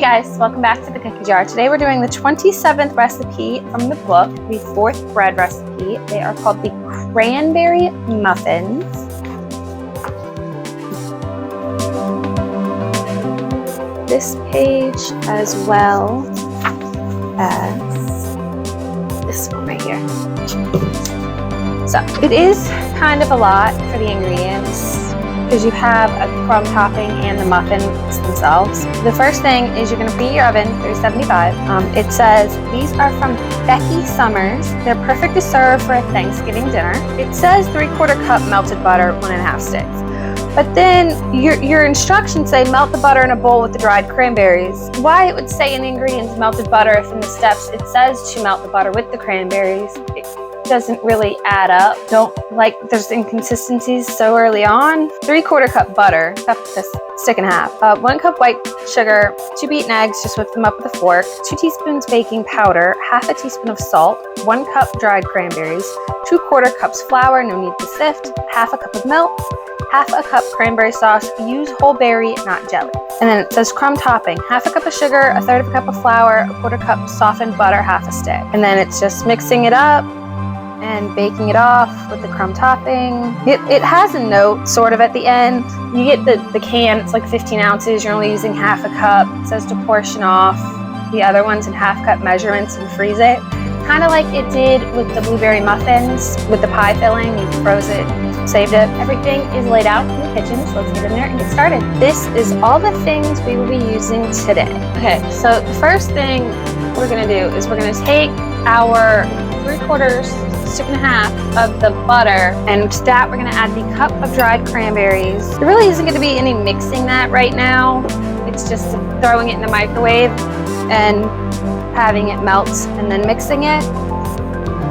guys, welcome back to the cookie jar. Today we're doing the 27th recipe from the book, the 4th bread recipe. They are called the Cranberry Muffins. This page as well as this one right here. So it is kind of a lot for the ingredients, because you have a crumb topping and the muffins themselves. The first thing is you're going to preheat your oven 375. It says these are from Becky Summers. They're perfect to serve for a Thanksgiving dinner. It says 3/4 cup melted butter, 1.5 sticks. But then your instructions say melt the butter in a bowl with the dried cranberries. Why it would say in the ingredients melted butter if in the steps it says to melt the butter with the cranberries, it doesn't really add up. There's inconsistencies so early on. 3/4 cup butter, stick and a half. 1 cup white sugar, 2 beaten eggs, just whip them up with a fork, 2 teaspoons baking powder, half a teaspoon of salt, 1 cup dried cranberries, 2/4 cups flour, no need to sift, half a cup of milk, half a cup cranberry sauce, use whole berry, not jelly. And then it says crumb topping, half a cup of sugar, 1/3 of a cup of flour, 1/4 cup softened butter, half a stick. And then it's just mixing it up and baking it off with the crumb topping. It has a note sort of at the end. You get the can, it's like 15 ounces, you're only using half a cup. It says to portion off the other ones in half cup measurements and freeze it. Kind of like it did with the blueberry muffins with the pie filling. You froze it, saved it. Everything is laid out in the kitchen, so let's get in there and get started. This is all the things we will be using today. Okay, so the first thing we're gonna do is we're gonna take our 3/4 stick and a half of the butter, and to that we're going to add the cup of dried cranberries. There really isn't going to be any mixing that right now. It's just throwing it in the microwave and having it melt and then mixing it.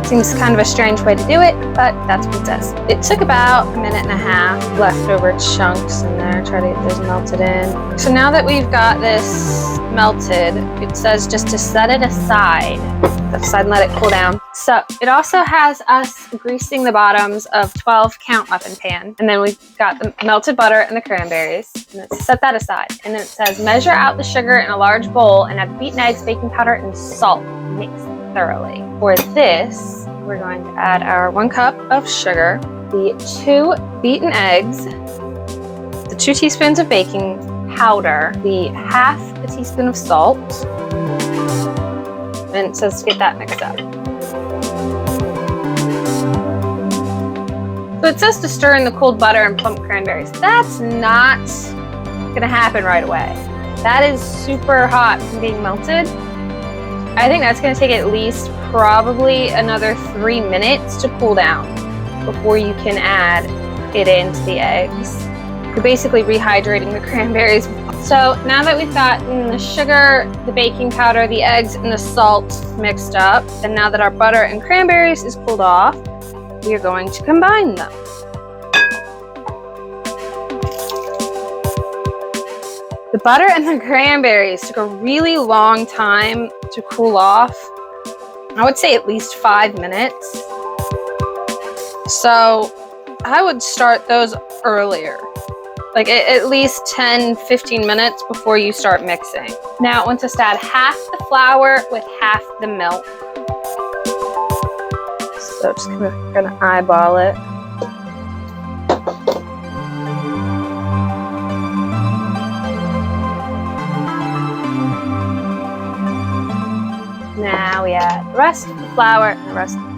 Seems kind of a strange way to do it, but that's what it says. It took about 1.5 minutes, leftover chunks in there, try to get those melted in. So now that we've got this melted, it says just to set it aside and let it cool down. So it also has us greasing the bottoms of 12 count muffin pan. And then we've got the melted butter and the cranberries. And let's set that aside. And then it says measure out the sugar in a large bowl and add beaten eggs, baking powder, and salt. Mix thoroughly. For this, we're going to add our 1 cup of sugar, the 2 beaten eggs, the 2 teaspoons of baking powder, the half a teaspoon of salt, and it says to get that mixed up. So it says to stir in the cooled butter and plump cranberries. That's not gonna happen right away. That is super hot from being melted. I think that's gonna take at least probably another 3 minutes to cool down before you can add it into the eggs. You're basically rehydrating the cranberries. So now that we've gotten the sugar, the baking powder, the eggs, and the salt mixed up, and now that our butter and cranberries is cooled off, we are going to combine them. The butter and the cranberries took a really long time to cool off. I would say at least 5 minutes. So I would start those earlier. Like at least 10-15 minutes before you start mixing. Now it wants us to add half the flour with half the milk. So just gonna eyeball it. Now we add the rest of the flour and the rest of the milk.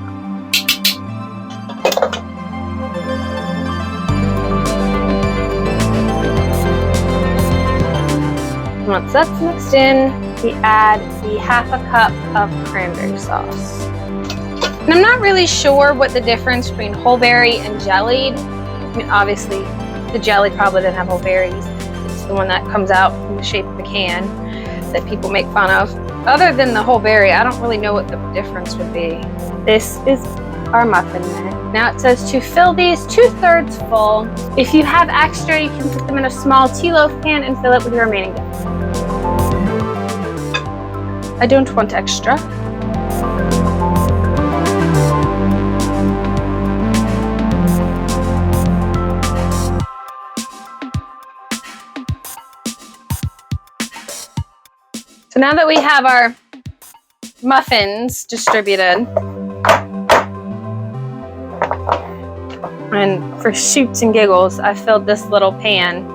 Once that's mixed in, we add the half a cup of cranberry sauce. And I'm not really sure what the difference between whole berry and jellied. I mean, obviously, the jellied probably didn't have whole berries. It's the one that comes out in the shape of a can that people make fun of. Other than the whole berry, I don't really know what the difference would be. This is our muffin mix. Now it says to fill these 2/3 full. If you have extra, you can put them in a small tea loaf pan and fill it with your remaining dough. I don't want extra. now that we have our muffins distributed, and for shoots and giggles, I filled this little pan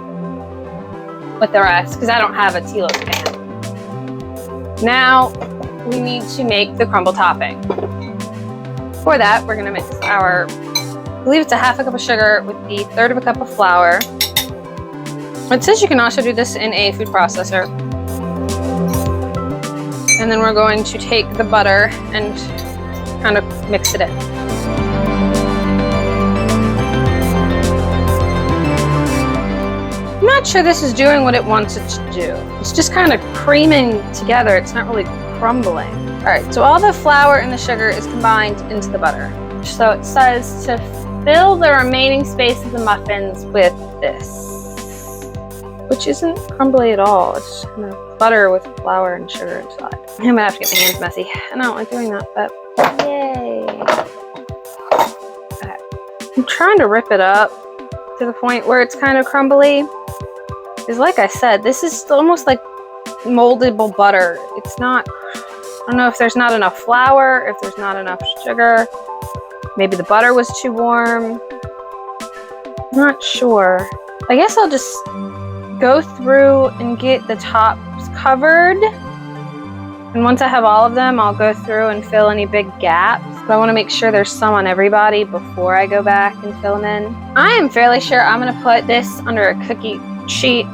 with the rest because I don't have a T-Loaf pan. Now we need to make the crumble topping. For that, we're gonna mix our, I believe it's a half a cup of sugar with the 1/3 of a cup of flour. It says you can also do this in a food processor. And then we're going to take the butter and kind of mix it in. I'm not sure this is doing what it wants it to do. It's just kind of creaming together. It's not really crumbling. All right, so all the flour and the sugar is combined into the butter. So it says to fill the remaining space of the muffins with this, which isn't crumbly at all. It's just kind of butter with flour and sugar inside. I'm gonna have to get my hands messy. I don't like doing that, but yay. Okay. I'm trying to rip it up to the point where it's kind of crumbly. Because like I said, this is almost like moldable butter. It's not, I don't know if there's not enough flour, if there's not enough sugar. Maybe the butter was too warm. I'm not sure. I guess I'll just go through and get the tops covered. And once I have all of them, I'll go through and fill any big gaps. But I want to make sure there's some on everybody before I go back and fill them in. I am fairly sure I'm going to put this under a cookie sheet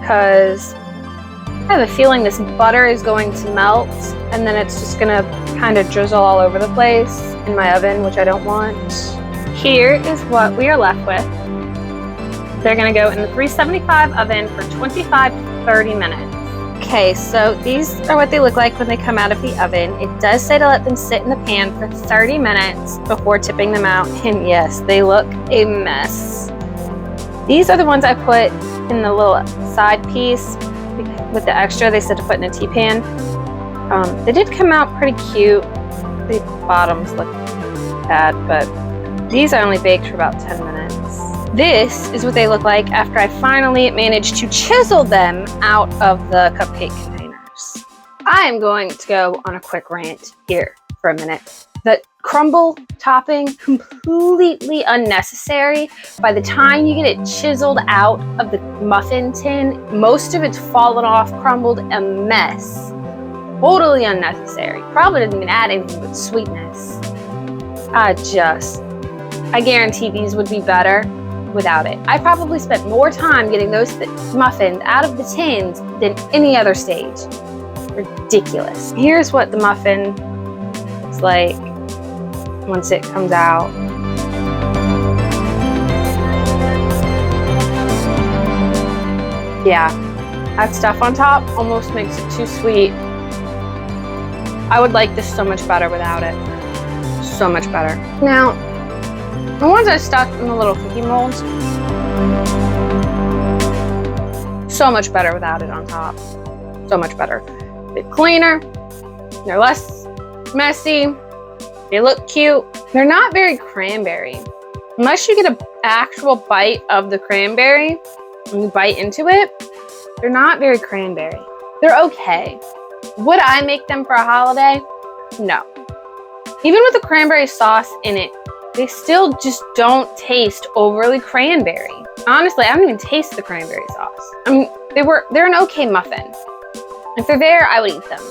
because I have a feeling this butter is going to melt and then it's just going to kind of drizzle all over the place in my oven, which I don't want. Here is what we are left with. They're going to go in the 375 oven for 25 to 30 minutes. Okay, so these are what they look like when they come out of the oven. It does say to let them sit in the pan for 30 minutes before tipping them out. And yes, they look a mess. These are the ones I put in the little side piece with the extra they said to put in a tea pan. They did come out pretty cute. The bottoms look bad, but these I only baked for about 10 minutes. This is what they look like after I finally managed to chisel them out of the cupcake containers. I am going to go on a quick rant here for a minute. The crumble topping, completely unnecessary. By the time you get it chiseled out of the muffin tin, most of it's fallen off, crumbled, a mess. Totally unnecessary. Probably didn't even add anything but sweetness. I guarantee these would be better without it. I probably spent more time getting those muffins out of the tins than any other stage. Ridiculous. Here's what the muffin looks like once it comes out. Yeah, that stuff on top almost makes it too sweet. I would like this so much better without it. So much better. Now, the ones I stuck in the little cookie molds, so much better without it on top. So much better. They're cleaner, they're less messy, they look cute. They're not very cranberry. Unless you get an actual bite of the cranberry and you bite into it, they're not very cranberry. They're okay. Would I make them for a holiday? No. Even with the cranberry sauce in it, they still just don't taste overly cranberry. Honestly, I don't even taste the cranberry sauce. I mean, they're an okay muffin. If they're there, I would eat them.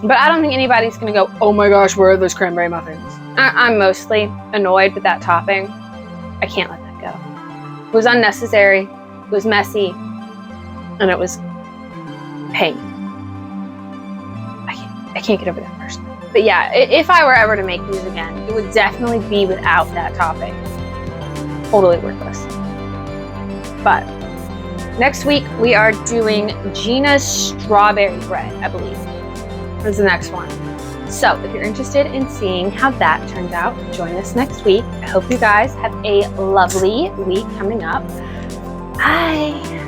But I don't think anybody's gonna go, oh my gosh, where are those cranberry muffins? I'm mostly annoyed with that topping. I can't let that go. It was unnecessary, it was messy, and it was pain. I can't get over that person. But yeah, if I were ever to make these again, it would definitely be without that topping. Totally worthless. But next week we are doing Gina's strawberry bread, I believe. Is the next one. So if you're interested in seeing how that turns out, join us next week. I hope you guys have a lovely week coming up. Bye.